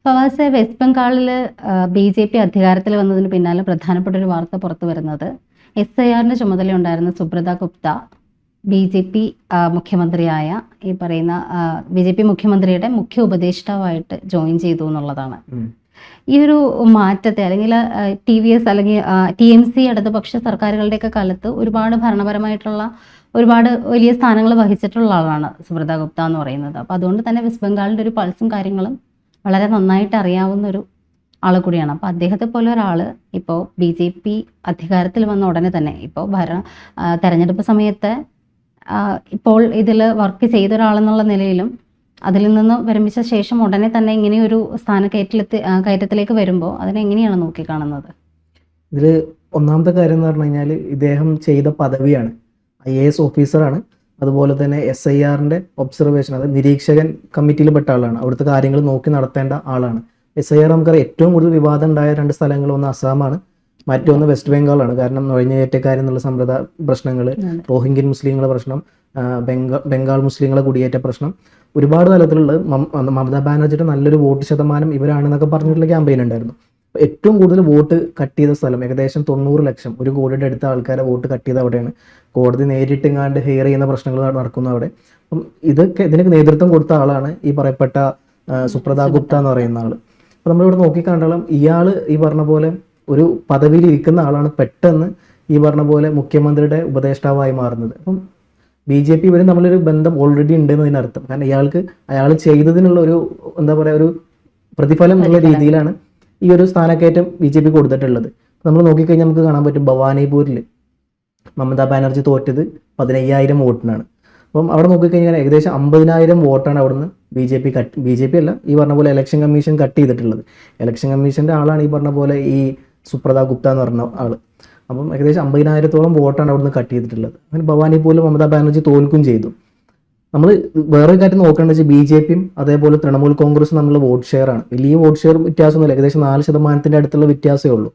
ഫവാസെ, west ബംഗാളിൽ BJP അധികാരത്തിൽ വന്നതിന് പിന്നാലെ പ്രധാനപ്പെട്ട ഒരു വാർത്ത പുറത്തു വരുന്നത് SIRന്റെ ചുമതലയുണ്ടായിരുന്ന സുബ്രത ഗുപ്ത BJP മുഖ്യമന്ത്രിയായ ഈ പറയുന്ന BJP മുഖ്യമന്ത്രിയുടെ മുഖ്യ ഉപദേഷ്ടാവായിട്ട് ജോയിൻ ചെയ്തു എന്നുള്ളതാണ്. ഈ ഒരു മാറ്റത്തെ അല്ലെങ്കിൽ TVS അല്ലെങ്കിൽ TMC ഇടതുപക്ഷ സർക്കാരുകളുടെയൊക്കെ കാലത്ത് ഒരുപാട് ഭരണപരമായിട്ടുള്ള ഒരുപാട് വലിയ സ്ഥാനങ്ങൾ വഹിച്ചിട്ടുള്ള ആളാണ് സുബ്രത ഗുപ്ത എന്ന് പറയുന്നത്. അപ്പോൾ അതുകൊണ്ട് തന്നെ വെസ്റ്റ് ബംഗാളിൻ്റെ ഒരു പൾസും കാര്യങ്ങളും വളരെ നന്നായിട്ട് അറിയാവുന്ന ഒരു ആൾ കൂടിയാണ്. അപ്പോൾ അദ്ദേഹത്തെ പോലെ ഒരാൾ ഇപ്പോൾ BJP അധികാരത്തിൽ വന്ന ഉടനെ തന്നെ ഇപ്പോൾ തെരഞ്ഞെടുപ്പ് സമയത്ത് ഇപ്പോൾ ഇതിൽ വർക്ക് ചെയ്ത ഒരാളെന്നുള്ള നിലയിലും അതിൽ നിന്ന് വിരമിച്ച ശേഷം ഉടനെ തന്നെ ഇങ്ങനെയൊരു കയറ്റത്തിലേക്ക് വരുമ്പോൾ അതിനെ എങ്ങനെയാണ് നോക്കിക്കാണുന്നത്? ഇതിൽ ഒന്നാമത്തെ കാര്യം എന്ന് പറഞ്ഞു കഴിഞ്ഞാൽ ഇദ്ദേഹം ചെയ്ത പദവിയാണ്. IAS ഓഫീസറാണ്. അതുപോലെ തന്നെ SIRന്റെ ഒബ്സർവേഷൻ, അത് നിരീക്ഷകൻ കമ്മിറ്റിയിൽ പെട്ട ആളാണ്. അവിടുത്തെ കാര്യങ്ങൾ നോക്കി നടത്തേണ്ട ആളാണ്. SIR നമുക്കറിയാം ഏറ്റവും കൂടുതൽ വിവാദം ഉണ്ടായ 2 സ്ഥലങ്ങൾ, ഒന്ന് അസാമാണ്, മറ്റൊന്ന് വെസ്റ്റ് ബംഗാളാണ്. കാരണം നുഴഞ്ഞുകയറ്റക്കാരെന്നുള്ള സമ്പ്രദായ പ്രശ്നങ്ങൾ, റോഹിംഗ്യൻ മുസ്ലിങ്ങളുടെ പ്രശ്നം, ബംഗാൾ മുസ്ലിങ്ങളെ കുടിയേറ്റ പ്രശ്നം, ഒരുപാട് തലത്തിലുള്ള മമതാ ബാനർജിയുടെ നല്ലൊരു വോട്ട് ശതമാനം ഇവരാണെന്നൊക്കെ പറഞ്ഞിട്ടുള്ള ക്യാമ്പയിൻ ഉണ്ടായിരുന്നു. ഏറ്റവും കൂടുതൽ വോട്ട് കട്ട് ചെയ്ത സ്ഥലം, ഏകദേശം 90 ലക്ഷം, 1 കോടിയുടെ അടുത്ത ആൾക്കാരെ വോട്ട് കട്ട് ചെയ്ത് അവിടെയാണ്. കോടതി നേരിട്ടിങ്ങാണ്ട് ഹെയർ ചെയ്യുന്ന പ്രശ്നങ്ങൾ നടക്കുന്നു അവിടെ. അപ്പം ഇതിനൊക്കെ നേതൃത്വം കൊടുത്ത ആളാണ് ഈ പറയപ്പെട്ട സുബ്രത ഗുപ്ത എന്ന് പറയുന്ന ആൾ. അപ്പം നമ്മളിവിടെ നോക്കിക്കണ്ടാലും ഇയാൾ ഈ പറഞ്ഞ പോലെ ഒരു പദവിയിൽ ഇരിക്കുന്ന ആളാണ് പെട്ടെന്ന് ഈ പറഞ്ഞ പോലെ മുഖ്യമന്ത്രിയുടെ ഉപദേഷ്ടാവായി മാറുന്നത്. അപ്പം BJP ഇവരും തമ്മിലൊരു ബന്ധം ഓൾറെഡി ഉണ്ടെന്നതിനർത്ഥം. കാരണം അയാൾ ചെയ്തതിനുള്ള ഒരു എന്താ പറയുക, ഒരു പ്രതിഫലം എന്നുള്ള രീതിയിലാണ് ഈ ഒരു സ്ഥാനക്കയറ്റം BJP കൊടുത്തിട്ടുള്ളത്. നമ്മൾ നോക്കിക്കഴിഞ്ഞാൽ നമുക്ക് കാണാൻ പറ്റും, ഭവാനിപൂരിൽ മമതാ ബാനർജി തോറ്റത് 15,000 വോട്ടിനാണ്. അപ്പം അവിടെ നോക്കിക്കഴിഞ്ഞാൽ ഏകദേശം 50,000 വോട്ടാണ് അവിടുന്ന് BJP അല്ല, ഈ പറഞ്ഞ പോലെ ഇലക്ഷൻ കമ്മീഷൻ കട്ട് ചെയ്തിട്ടുള്ളത്. ഇലക്ഷൻ കമ്മീഷൻ്റെ ആളാണ് ഈ പറഞ്ഞ പോലെ ഈ സുബ്രത ഗുപ്ത എന്ന് പറഞ്ഞ ആൾ. അപ്പം ഏകദേശം 50,000-ഓളം വോട്ടാണ് അവിടുന്ന് കട്ട് ചെയ്തിട്ടുള്ളത്. അങ്ങനെ ഭവാനിപൂരിൽ മമതാ ബാനർജി തോൽക്കും ചെയ്തു. നമ്മൾ വേറൊരു കാര്യം നോക്കേണ്ടത് വെച്ചാൽ BJPയും അതേപോലെ തൃണമൂൽ കോൺഗ്രസും തമ്മിലുള്ള വോട്ട് ഷെയർ ആണ്. വലിയ വോട്ട് ഷെയർ വ്യത്യാസമൊന്നുമില്ല, ഏകദേശം 4% അടുത്തുള്ള വ്യത്യാസമേ ഉള്ളൂ.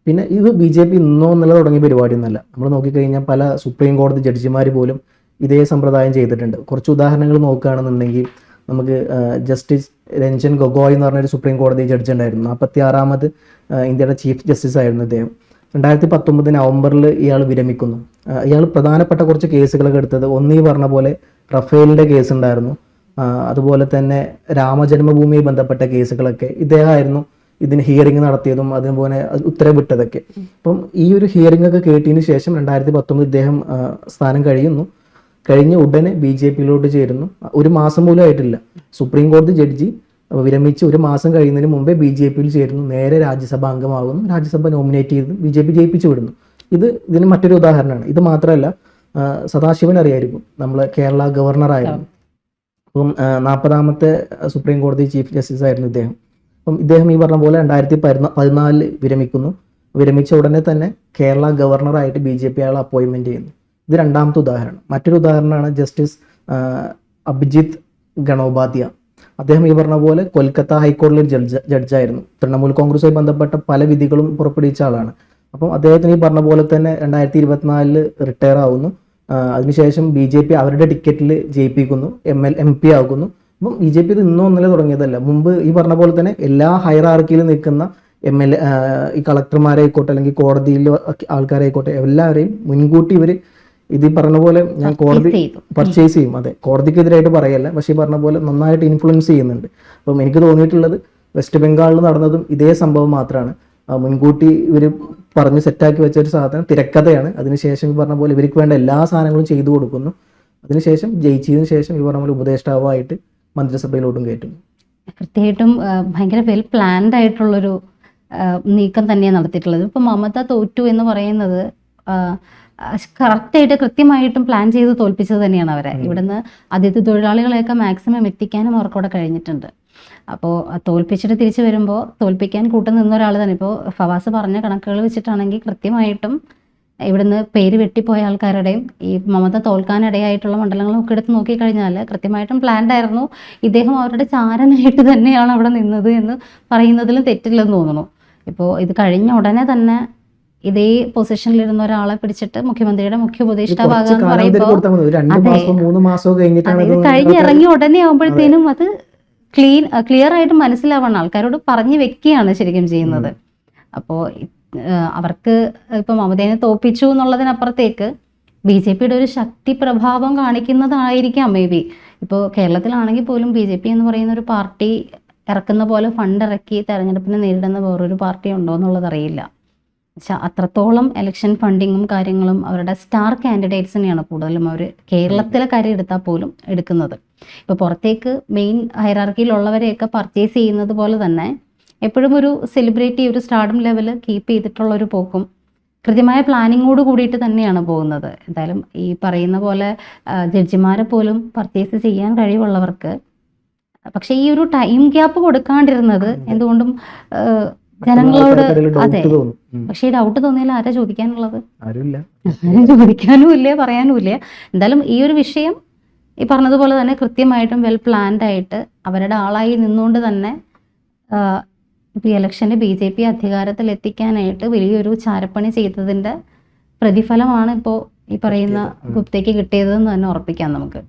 പിന്നെ ഇത് BJP ഇന്നോ ഇന്നലെ തുടങ്ങിയ പരിപാടിയൊന്നുമല്ല. നമ്മൾ നോക്കിക്കഴിഞ്ഞാൽ പല സുപ്രീം കോടതി ജഡ്ജിമാർ പോലും ഇതേ സമ്പ്രദായം ചെയ്തിട്ടുണ്ട്. കുറച്ച് ഉദാഹരണങ്ങൾ നോക്കുകയാണെന്നുണ്ടെങ്കിൽ നമുക്ക് ജസ്റ്റിസ് രഞ്ജൻ ഗൊഗോയ് എന്ന് പറഞ്ഞൊരു സുപ്രീം കോടതി ജഡ്ജി ഉണ്ടായിരുന്നു. 46ാമത് ഇന്ത്യയുടെ ചീഫ് ജസ്റ്റിസ് ആയിരുന്നു ഇദ്ദേഹം. 2019 നവംബറിൽ ഇയാൾ വിരമിക്കുന്നു. ഇയാൾ പ്രധാനപ്പെട്ട കുറച്ച് കേസുകളൊക്കെ എടുത്തത്, ഒന്ന് ഈ പറഞ്ഞ പോലെ റഫേലിൻ്റെ കേസ് ഉണ്ടായിരുന്നു, അതുപോലെ തന്നെ രാമജന്മഭൂമിയുമായി ബന്ധപ്പെട്ട കേസുകളൊക്കെ ഇദ്ദേഹമായിരുന്നു ഇതിന് ഹിയറിംഗ് നടത്തിയതും അതുപോലെ ഉത്തരവിട്ടതൊക്കെ. അപ്പം ഈ ഒരു ഹിയറിംഗ് ഒക്കെ കേട്ടതിന് ശേഷം 2019 ഇദ്ദേഹം സ്ഥാനം കഴിഞ്ഞ് ഉടനെ BJPയിലോട്ട് ചേരുന്നു. 1 മാസം പോലും ആയിട്ടില്ല. സുപ്രീം കോടതി ജഡ്ജി വിരമിച്ച് 1 മാസം കഴിയുന്നതിന് മുമ്പേ BJPയിൽ ചേരുന്നു, നേരെ രാജ്യസഭ അംഗമാകുന്നു, രാജ്യസഭ നോമിനേറ്റ് ചെയ്ത് BJP ജയിപ്പിച്ചു വിടുന്നു. ഇതിന് മറ്റൊരു ഉദാഹരണമാണ്. ഇത് മാത്രമല്ല, സദാശിവൻ അറിയായിരിക്കും, നമ്മൾ കേരള ഗവർണറായിരുന്നു. അപ്പം 40ാമത്തെ സുപ്രീം കോടതി ചീഫ് ജസ്റ്റിസ് ആയിരുന്നു ഇദ്ദേഹം. അപ്പം ഇദ്ദേഹം ഈ പറഞ്ഞ പോലെ 2014 വിരമിക്കുന്നു. വിരമിച്ച ഉടനെ തന്നെ കേരള ഗവർണറായിട്ട് BJP അയാളെ അപ്പോയിൻമെൻറ്റ് ചെയ്യുന്നു. ഇത് 2ാമത്തെ ഉദാഹരണം. മറ്റൊരു ഉദാഹരണമാണ് ജസ്റ്റിസ് അഭിജിത്ത് ഗണോപാധ്യ. അദ്ദേഹം ഈ പറഞ്ഞ പോലെ കൊൽക്കത്ത ഹൈക്കോടതിയിൽ ജഡ്ജായിരുന്നു. തൃണമൂൽ കോൺഗ്രസുമായി ബന്ധപ്പെട്ട പല വിധികളും പുറപ്പെടുവിച്ച ആളാണ്. അപ്പം അദ്ദേഹത്തിന് ഈ പറഞ്ഞ പോലെ തന്നെ 2024 റിട്ടയർ ആവുന്നു. അതിനുശേഷം BJP അവരുടെ ടിക്കറ്റിൽ ജയിപ്പിക്കുന്നു, MP ആകുന്നു. അപ്പം BJP ഇത് ഇന്നോ ഇന്നലെ തുടങ്ങിയതല്ല. മുമ്പ് ഈ പറഞ്ഞ പോലെ തന്നെ എല്ലാ ഹൈറാർക്കിയിൽ നിൽക്കുന്ന MLA, ഈ കളക്ടർമാരായിക്കോട്ടെ അല്ലെങ്കിൽ കോടതിയിലെ ആൾക്കാരായിക്കോട്ടെ, എല്ലാവരെയും മുൻകൂട്ടി ഇവർ ഇത് ഈ പറഞ്ഞ പോലെ ഞാൻ കോടതി പർച്ചേസ് ചെയ്യും. അതെ, കോടതിക്കെതിരായിട്ട് പറയല്ല, പക്ഷേ ഈ പറഞ്ഞ പോലെ നന്നായിട്ട് ഇൻഫ്ലുവൻസ് ചെയ്യുന്നുണ്ട്. അപ്പം എനിക്ക് തോന്നിയിട്ടുള്ളത് വെസ്റ്റ് ബംഗാളിൽ നടന്നതും ഇതേ സംഭവം മാത്രമാണ്. മുൻകൂട്ടി ഇവർ പറഞ്ഞ് സെറ്റാക്കി വെച്ച ഒരു സാധനം തിരക്കഥയാണ്. അതിനുശേഷം ഈ പറഞ്ഞ പോലെ ഇവർക്ക് വേണ്ട എല്ലാ സാധനങ്ങളും ചെയ്തു കൊടുക്കുന്നു. അതിനുശേഷം ജയിച്ചതിന് ശേഷം ഈ പറഞ്ഞ പോലെ ഉപദേഷ്ടാവായിട്ട് മന്ത്രിസഭയിലോട്ടും കയറ്റുന്നു. കൃത്യമായിട്ടും ഭയങ്കര വെൽ പ്ലാൻഡ് ആയിട്ടുള്ളൊരു നീക്കം തന്നെയാണ് നടത്തിയിട്ടുള്ളത്. ഇപ്പം മമത തോറ്റു എന്ന് പറയുന്നത് കറക്റ്റായിട്ട് കൃത്യമായിട്ടും പ്ലാൻ ചെയ്ത് തോൽപ്പിച്ചത് തന്നെയാണ് അവരെ. ഇവിടുന്ന് അതിഥി തൊഴിലാളികളെയൊക്കെ മാക്സിമം എത്തിക്കാനും അവർക്കവിടെ കഴിഞ്ഞിട്ടുണ്ട്. അപ്പോൾ തോൽപ്പിച്ചിട്ട് തിരിച്ചു വരുമ്പോൾ തോൽപ്പിക്കാൻ കൂട്ടം നിന്ന ഒരാൾ തന്നെ. ഇപ്പോൾ ഫവാസ് പറഞ്ഞ കണക്കുകൾ വെച്ചിട്ടാണെങ്കിൽ കൃത്യമായിട്ടും ഇവിടുന്ന് പേര് വെട്ടിപ്പോയ ആൾക്കാരുടെയും ഈ മമത തോൽക്കാനിടയായിട്ടുള്ള മണ്ഡലങ്ങളൊക്കെ എടുത്ത് നോക്കിക്കഴിഞ്ഞാൽ കൃത്യമായിട്ടും പ്ലാൻഡ് ആയിരുന്നു. ഇദ്ദേഹം അവരുടെ ചാരനായിട്ട് തന്നെയാണ് അവിടെ നിന്നത് എന്ന് പറയുന്നതിലും തെറ്റില്ലെന്ന് തോന്നുന്നു. ഇപ്പോൾ ഇത് കഴിഞ്ഞ ഉടനെ തന്നെ ഇതേ പൊസിഷനിലിരുന്ന ഒരാളെ പിടിച്ചിട്ട് മുഖ്യമന്ത്രിയുടെ മുഖ്യ ഉപദേഷ്ടാവാകാന്ന് പറയുമ്പോൾ ഇത് കഴിഞ്ഞിറങ്ങി ഉടനെ ആകുമ്പോഴത്തേനും അത് ക്ലിയർ ആയിട്ട് മനസ്സിലാവണം, ആൾക്കാരോട് പറഞ്ഞു വെക്കുകയാണ് ശരിക്കും ചെയ്യുന്നത്. അപ്പോൾ അവർക്ക് ഇപ്പൊ മമതയെ തോപ്പിച്ചു എന്നുള്ളതിനപ്പുറത്തേക്ക് BJPയുടെ ഒരു ശക്തി പ്രഭാവം കാണിക്കുന്നതായിരിക്കാം മേ ബി. ഇപ്പോൾ കേരളത്തിലാണെങ്കിൽ പോലും BJP എന്ന് പറയുന്ന ഒരു പാർട്ടി ഇറക്കുന്ന പോലെ ഫണ്ട് ഇറക്കി തെരഞ്ഞെടുപ്പിനെ നേരിടുന്ന വേറൊരു പാർട്ടി ഉണ്ടോ എന്നുള്ളത് അറിയില്ല. പക്ഷെ അത്രത്തോളം ഇലക്ഷൻ ഫണ്ടിങ്ങും കാര്യങ്ങളും അവരുടെ സ്റ്റാർ കാൻഡിഡേറ്റ്സിനെയാണ് കൂടുതലും അവർ കേരളത്തിലെ കാര്യം എടുത്താൽ പോലും എടുക്കുന്നത്. ഇപ്പോൾ പുറത്തേക്ക് മെയിൻ ഹൈറാർക്കിയിലുള്ളവരെയൊക്കെ പർച്ചേസ് ചെയ്യുന്നത് പോലെ തന്നെ എപ്പോഴും ഒരു സെലിബ്രിറ്റി, ഒരു സ്റ്റാർഡം ലെവൽ കീപ്പ് ചെയ്തിട്ടുള്ള ഒരു പോക്കും കൃത്യമായ പ്ലാനിങ്ങോട് കൂടിയിട്ട് തന്നെയാണ് പോകുന്നത്. എന്തായാലും ഈ പറയുന്ന പോലെ ജഡ്ജിമാരെ പോലും പർച്ചേസ് ചെയ്യാൻ കഴിവുള്ളവർക്ക് പക്ഷെ ഈ ഒരു ടൈം ഗ്യാപ്പ് കൊടുക്കാണ്ടിരുന്നത് എന്തുകൊണ്ടും ജനങ്ങളോട്, അതെ. പക്ഷെ ഈ ഡൗട്ട് തോന്നിയാൽ ആരാ ചോദിക്കാനുള്ളത്? ആരും ചോദിക്കാനും ഇല്ല, പറയാനും ഇല്ല. എന്തായാലും ഈ ഒരു വിഷയം ഈ പറഞ്ഞതുപോലെ തന്നെ കൃത്യമായിട്ടും വെൽ പ്ലാൻഡ് ആയിട്ട് അവരുടെ ആളായി നിന്നുകൊണ്ട് തന്നെ ഇപ്പോൾ ഈ ഇലക്ഷന് BJP അധികാരത്തിൽ എത്തിക്കാനായിട്ട് വലിയൊരു ചാരപ്പണി ചെയ്തതിൻ്റെ പ്രതിഫലമാണ് ഇപ്പോൾ ഈ പറയുന്ന ഗുപ്തയ്ക്ക് കിട്ടിയതെന്ന് തന്നെ ഉറപ്പിക്കാം നമുക്ക്.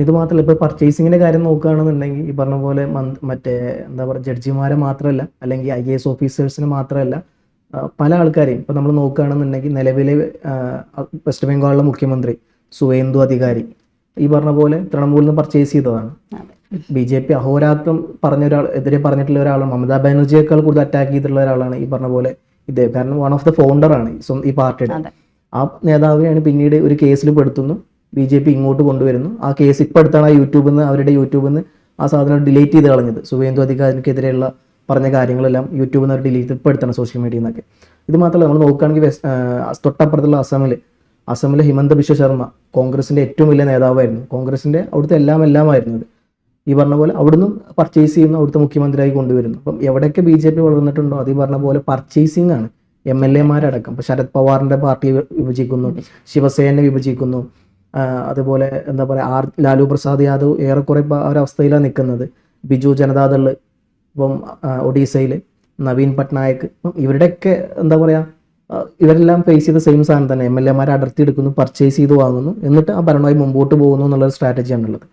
ഇത് മാത്രമല്ല, ഇപ്പോൾ പർച്ചേസിങ്ങിൻ്റെ കാര്യം നോക്കുകയാണെന്നുണ്ടെങ്കിൽ ഈ പറഞ്ഞ പോലെ മറ്റേ എന്താ പറയുക, ജഡ്ജിമാരെ മാത്രമല്ല, അല്ലെങ്കിൽ IAS ഓഫീസേഴ്സിന് മാത്രമല്ല, പല ആൾക്കാരെയും ഇപ്പോൾ നമ്മൾ നോക്കുകയാണെന്നുണ്ടെങ്കിൽ നിലവിലെ വെസ്റ്റ് ബംഗാളിലെ മുഖ്യമന്ത്രി സുവേന്ദു അധികാരി ഈ പറഞ്ഞ പോലെ തൃണമൂലിൽ നിന്ന് പർച്ചേസ് ചെയ്തതാണ്. BJP അഹോരാത്രം എതിരെ പറഞ്ഞിട്ടുള്ള ഒരാളാണ്. മമതാ ബാനർജിയേക്കാൾ കൂടുതൽ അറ്റാക്ക് ചെയ്തിട്ടുള്ള ഒരാളാണ് ഈ പറഞ്ഞ പോലെ ഇദ്ദേഹം. കാരണം വൺ ഓഫ് ദ ഫൗണ്ടറാണ് ഈ പാർട്ടിയുടെ. ആ നേതാവിനെയാണ് പിന്നീട് ഒരു കേസിൽ പെടുത്തുന്നു, BJP ഇങ്ങോട്ട് കൊണ്ടുവരുന്നു. ആ കേസ് ഇപ്പോൾ അടുത്താണ് അവരുടെ യൂട്യൂബിൽ നിന്ന് ആ സാധനം ഡിലീറ്റ് ചെയ്ത് കളഞ്ഞത്. സുവേന്ദു അധികാരിക്കെതിരെയുള്ള പറഞ്ഞ കാര്യങ്ങളെല്ലാം യൂട്യൂബിൽ നിന്ന് അവർ ഡിലീറ്റ് ഇപ്പോൾ എടുത്താണ് സോഷ്യൽ മീഡിയയിൽ നിന്നൊക്കെ. ഇത് മാത്രമല്ല, നമ്മൾ നോക്കുകയാണെങ്കിൽ തൊട്ടപ്പുറത്തുള്ള അസമിലെ ഹിമന്ത ബിശ്വ ശർമ്മ കോൺഗ്രസിന്റെ ഏറ്റവും വലിയ നേതാവായിരുന്നു. കോൺഗ്രസിന്റെ അവിടുത്തെ എല്ലാമായിരുന്നു അത്. ഈ പറഞ്ഞ പോലെ അവിടുന്ന് പർച്ചേസ് ചെയ്യുന്ന അവിടുത്തെ മുഖ്യമന്ത്രിയായി കൊണ്ടുവരുന്നു. അപ്പം എവിടെയൊക്കെ BJP വളർന്നിട്ടുണ്ടോ അത് ഈ പറഞ്ഞ പോലെ പർച്ചേസിംഗ് ആണ്. MLA-മാരടക്കം ഇപ്പോൾ ശരത് പവാറിന്റെ പാർട്ടി വിഭജിക്കുന്നു, ശിവസേന വിഭജിക്കുന്നു, അതുപോലെ എന്താ പറയുക ലാലു പ്രസാദ് യാദവ് ഏറെക്കുറെ ഒരവസ്ഥയിലാണ് നിൽക്കുന്നത്. ബിജു ജനതാദൾ, ഇപ്പം ഒഡീസയിൽ നവീൻ പട്നായക്, ഇവരുടെയൊക്കെ എന്താ പറയുക, ഇവരെല്ലാം ഫേസ് ചെയ്ത സെയിം സാധനം തന്നെ. MLA-മാരെ അടർത്തിയെടുക്കുന്നു, പർച്ചേസ് ചെയ്ത് വാങ്ങുന്നു, എന്നിട്ട് ആ ഭരണമായി മുമ്പോട്ട് പോകുന്നു എന്നുള്ളൊരു സ്ട്രാറ്റജിയാണുള്ളത്.